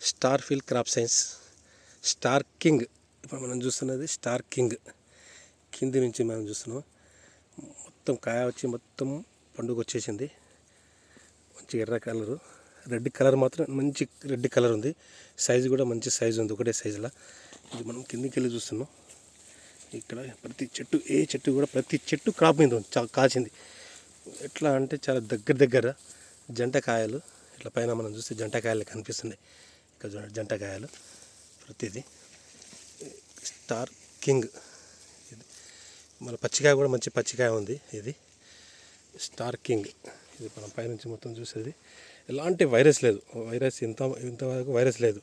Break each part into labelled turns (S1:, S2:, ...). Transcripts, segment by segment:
S1: Star field crop science star king. ఇప్పుడు మనం చూస్తున్నది స్టార్ కింగ్. కింది నుంచి మనం చూస్తున్నాం, మొత్తం కాయ వచ్చి మొత్తం పండుగ వచ్చేసింది. మంచి ఎర్ర కలరు, రెడ్ కలర్ మాత్రం మంచి రెడ్ కలర్ ఉంది. సైజు కూడా మంచి సైజు ఉంది, ఒకటే సైజులా. ఇది మనం కిందికి వెళ్ళి చూస్తున్నాం. ఇక్కడ ప్రతి చెట్టు, ఏ చెట్టు కూడా ప్రతి చెట్టు క్రాప్ మీద కాచింది. ఎట్లా అంటే చాలా దగ్గర జంట కాయలు. ఇట్లా పైన మనం చూస్తే జంట కాయలు కనిపిస్తున్నాయి. ఇక్కడ చూడండి జంట కాయలు ప్రతిదీ. స్టార్ కింగ్ ఇది. మన పచ్చికాయ కూడా మంచి పచ్చికాయ ఉంది. ఇది స్టార్ కింగ్. ఇది మనం పైనుంచి మొత్తం చూసేది. ఎలాంటి వైరస్ లేదు, ఇంతవరకు వైరస్ లేదు.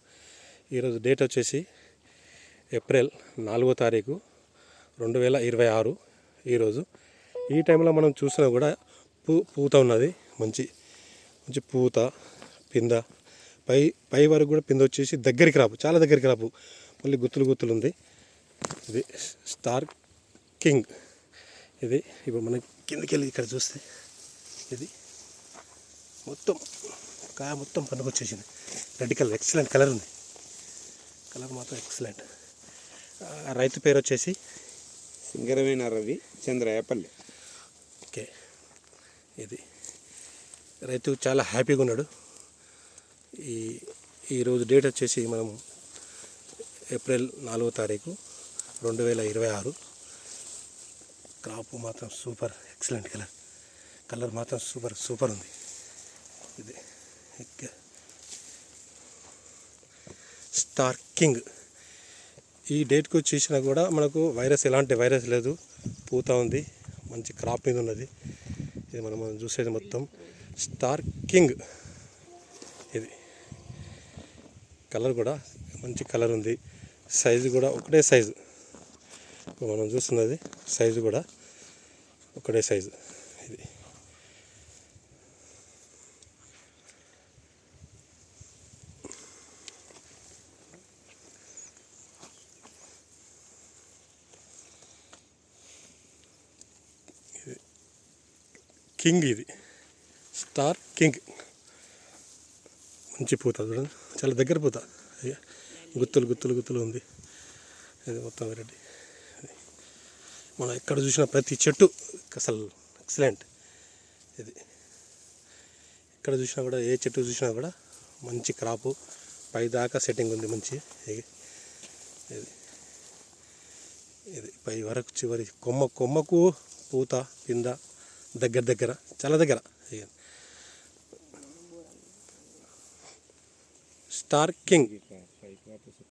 S1: ఈరోజు డేట్ వచ్చేసి ఏప్రిల్ 4వ తారీఖు 2026. ఈరోజు ఈ టైంలో మనం చూసినా కూడా పూత ఉన్నది. మంచి పూత, పింద, పై వరకు కూడా పింద వచ్చేసి దగ్గరికి రాపు, చాలా దగ్గరికి రాపు, మళ్ళీ గుత్తులు ఉంది. ఇది స్టార్ కింగ్. ఇది ఇప్పుడు మనం కిందికి వెళ్ళి ఇక్కడ చూస్తే ఇది మొత్తం కాయ మొత్తం పండుగ వచ్చేసింది. రెడ్ కలర్, ఎక్సలెంట్ కలర్ ఉంది. కలర్ మాత్రం ఎక్సలెంట్. రైతు పేరు వచ్చేసి
S2: సింగరమైన రవి చంద్రయ్యపల్లి.
S1: ఓకే. ఇది రైతు చాలా హ్యాపీగా ఉన్నాడు. ఈరోజు డేట్ వచ్చేసి మనం ఏప్రిల్ 4వ తారీఖు 2026. క్రాప్ మాత్రం సూపర్, ఎక్సలెంట్ కలర్ మాత్రం సూపర్ ఉంది. ఇది స్టార్ కింగ్. ఈ డేట్కి వచ్చేసినా కూడా మనకు ఎలాంటి వైరస్ లేదు. పూత ఉంది, మంచి క్రాప్ మీద ఉన్నది. ఇది మనం చూసేది మొత్తం స్టార్ కింగ్. ఇది కలర్ కూడా మంచి కలర్ ఉంది. సైజు కూడా ఒకటే సైజు. మనం చూస్తున్నది సైజు కూడా ఒకటే సైజు. ఇది కింగ్. ఇది స్టార్ కింగ్. మంచి పూత చూడండి, చాలా దగ్గర పూత, గుత్తులు ఉంది. ఇది మొత్తం రెడీ. మనం ఎక్కడ చూసినా ప్రతి చెట్టు అసలు ఎక్సలెంట్. ఇది ఎక్కడ చూసినా కూడా, ఏ చెట్టు చూసినా కూడా మంచి క్రాపు, పై దాకా సెట్టింగ్ ఉంది మంచి. ఇది పై వరకు చివరి కొమ్మకు పూత, పింద దగ్గర చాలా దగ్గర. Star king.